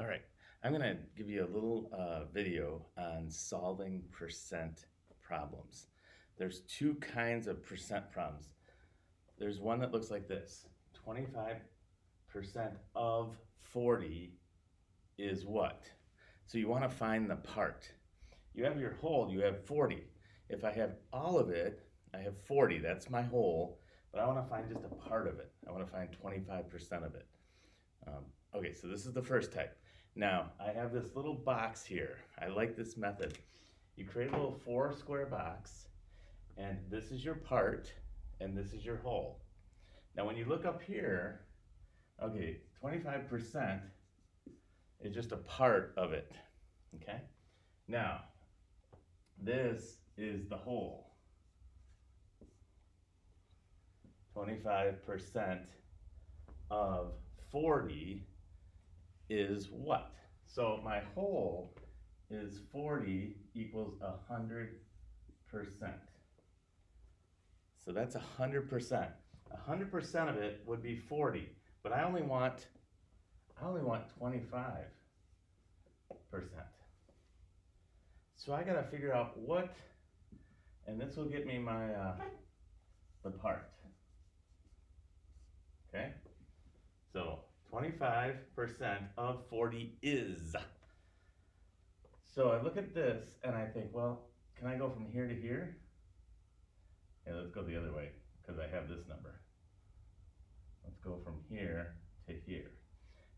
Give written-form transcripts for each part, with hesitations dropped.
All right, I'm going to give you a little video on solving percent problems. There's two kinds of percent problems. There's one that looks like this. 25% of 40 is what? So you want to find the part. You have your whole, you have 40. If I have all of it, I have 40. That's my whole, but I want to find just a part of it. I want to find 25% of it. Okay, so this is the first type. Now, I have this little box here. I like this method. You create a little 4 square box, and this is your part, and this is your whole. Now, when you look up here, okay, 25% is just a part of it, okay? Now, this is the whole. 25% of 40 is what? So my whole is 40 equals 100%. So that's 100%. 100% of it would be 40, but I only want 25%. So I gotta figure out what, and this will get me my the part. Okay? So 25% of 40 is. So I look at this and I think, well, can I go from here to here? Yeah, let's go the other way because I have this number. Let's go from here to here.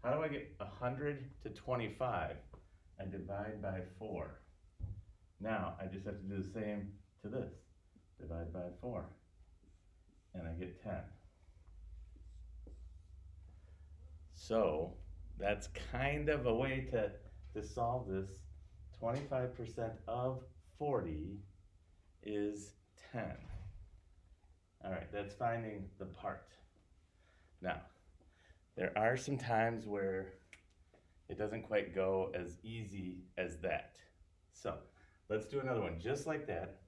How do I get 100 to 25? I divide by 4. Now I just have to do the same to this. Divide by 4. And I get 10. So that's kind of a way to solve this. 25% of 40 is 10. All right, that's finding the part. Now, there are some times where it doesn't quite go as easy as that. So let's do another one just like that.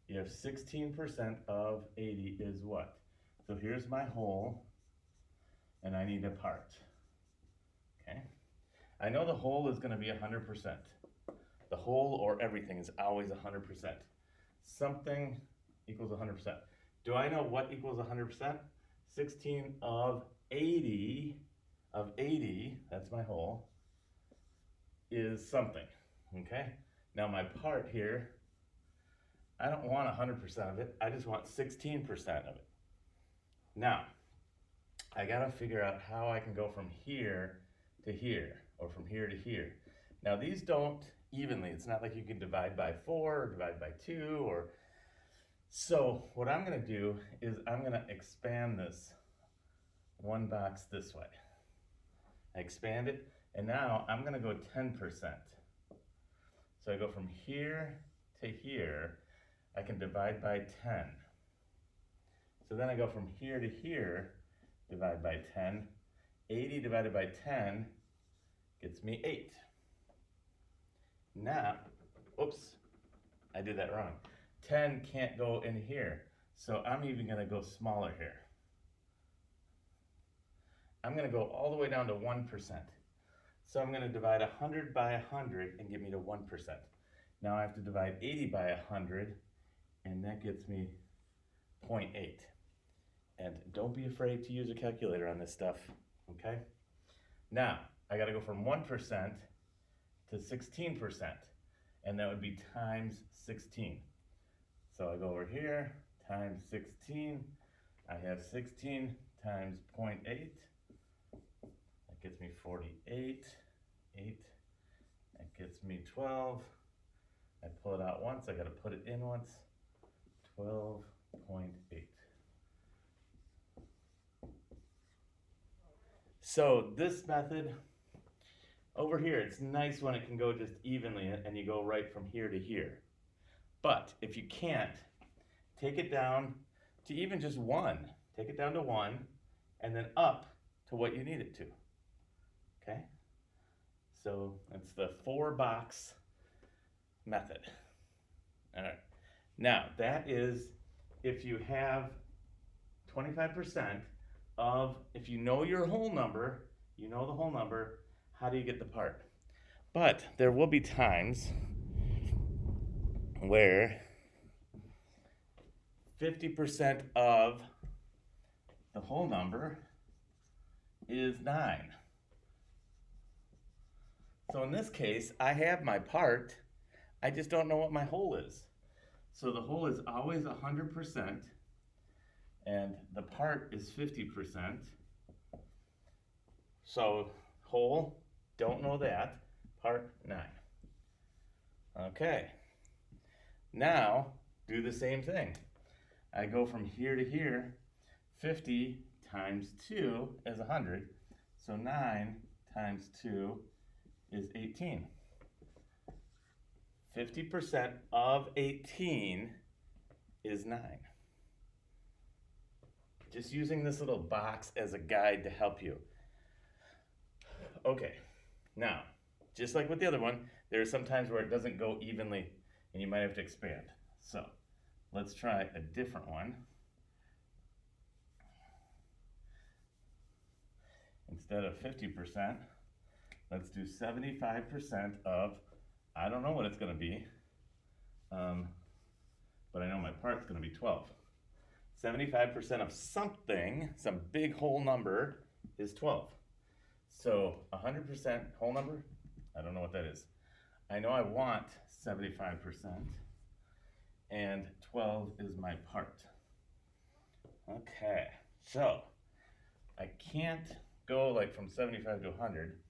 You have 16% of 80 is what? So here's my whole, and I need a part. Okay? I know the whole is going to be 100%. The whole or everything is always 100%. Something equals 100%. Do I know what equals 100%? 16 of 80, that's my whole, is something. Okay? Now my part here, I don't want 100% of it. I just want 16% of it. Now, I got to figure out how I can go from here to here, or from here to here. Now these don't evenly. It's not like you can divide by 4 or divide by 2 or. So what I'm going to do is I'm going to expand this one box this way. I expand it, and now I'm going to go 10%. So I go from here to here. I can divide by 10. So then I go from here to here, divide by 10. 80 divided by 10 gets me 8. Now, oops, I did that wrong. 10 can't go in here, so I'm even going to go smaller here. I'm going to go all the way down to 1%. So I'm going to divide 100 by 100 and get me to 1%. Now I have to divide 80 by 100, and that gets me 0.8. And don't be afraid to use a calculator on this stuff, okay? Now, I gotta go from 1% to 16%, and that would be times 16. So I go over here, times 16, I have 16 times 0.8, that gets me 48, 8, that gets me 12, I pull it out once, I gotta put it in once, 12.8. So this method, over here, it's nice when it can go just evenly and you go right from here to here. But if you can't, take it down to even just 1. Take it down to 1 and then up to what you need it to. Okay? So that's the 4-box method. All right. Now, that is if you have 25% of, if you know your whole number, you know the whole number, how do you get the part? But there will be times where 50% of the whole number is 9. So in this case, I have my part, I just don't know what my whole is. So the whole is always 100%, and the part is 50%. So whole, don't know that, part 9. Okay, now do the same thing. I go from here to here, 50 times 2 is 100, so 9 times 2 is 18. 50% of 18 is 9. Just using this little box as a guide to help you. Okay, now, just like with the other one, there are some times where it doesn't go evenly and you might have to expand. So, let's try a different one. Instead of 50%, let's do 75% of, I don't know what it's going to be, but I know my part's going to be 12. 75% of something, some big whole number, is 12. So 100% whole number, I don't know what that is. I know I want 75%, and 12 is my part. Okay, so I can't go like from 75 to 100,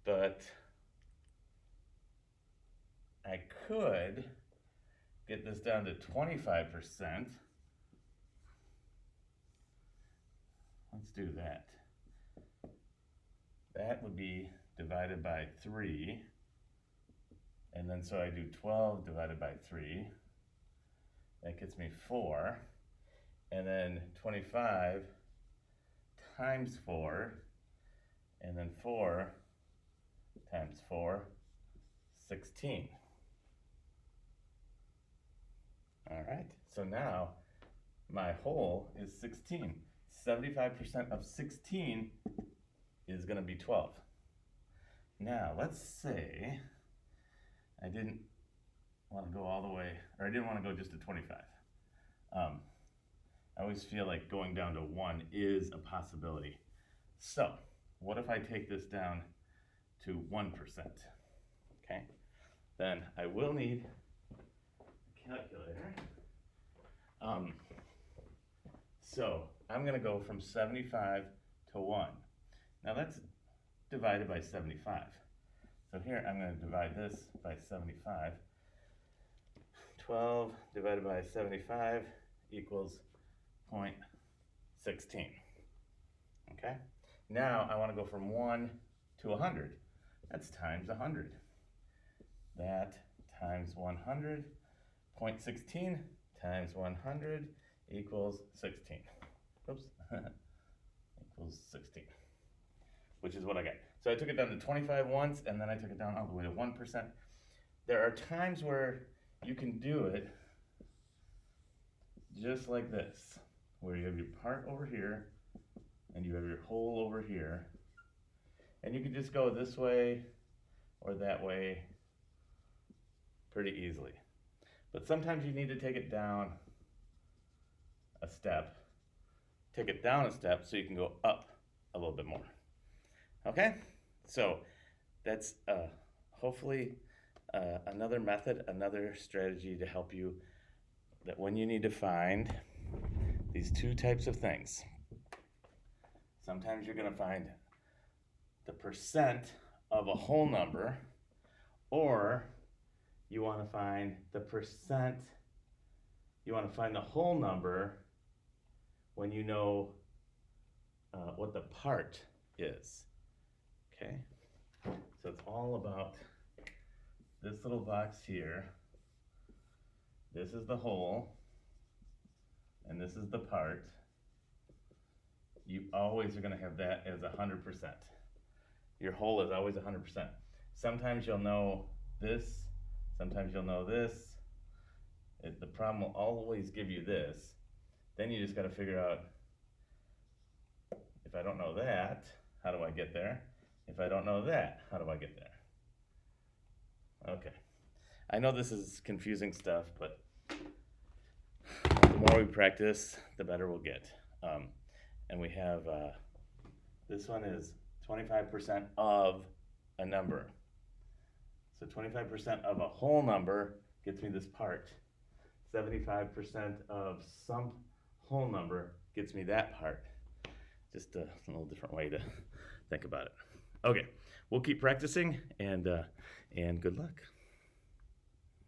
but I could get this down to 25%. Let's do that. That would be divided by 3. And then so I do 12 divided by 3. That gets me 4. And then 25 times 4. And then 4 times 4, 16. All right, so now my whole is 16. 75% of 16 is going to be 12. Now, let's say I didn't want to go all the way, or I didn't want to go just to 25. I always feel like going down to 1 is a possibility. So, what if I take this down to 1%? Okay, then I will need a calculator. So, I'm going to go from 75 to 1. Now that's divided by 75. So here I'm going to divide this by 75. 12 divided by 75 equals 0.16. Okay? Now I want to go from 1 to 100. That's times 100. That times 100. 0.16 times 100 equals 16. Oops. Equals 16. Which is what I got. So I took it down to 25 once, and then I took it down all the way to 1%. There are times where you can do it just like this, where you have your part over here, and you have your whole over here, and you can just go this way or that way pretty easily. But sometimes you need to take it down a step, take it down a step so you can go up a little bit more. Okay, so that's hopefully another method, another strategy to help you that when you need to find these two types of things. Sometimes you're going to find the percent of a whole number, or you want to find the percent, you want to find the whole number when you know what the part is. Okay, so it's all about this little box here. This is the whole, and this is the part. You always are going to have that as 100%. Your whole is always 100%. Sometimes you'll know this, sometimes you'll know this. The problem will always give you this. Then you just got to figure out, if I don't know that, how do I get there? If I don't know that, how do I get there? Okay. I know this is confusing stuff, but the more we practice, the better we'll get. And we have, this one is 25% of a number. So 25% of a whole number gets me this part. 75% of some whole number gets me that part. Just a little different way to think about it. Okay, we'll keep practicing, and good luck.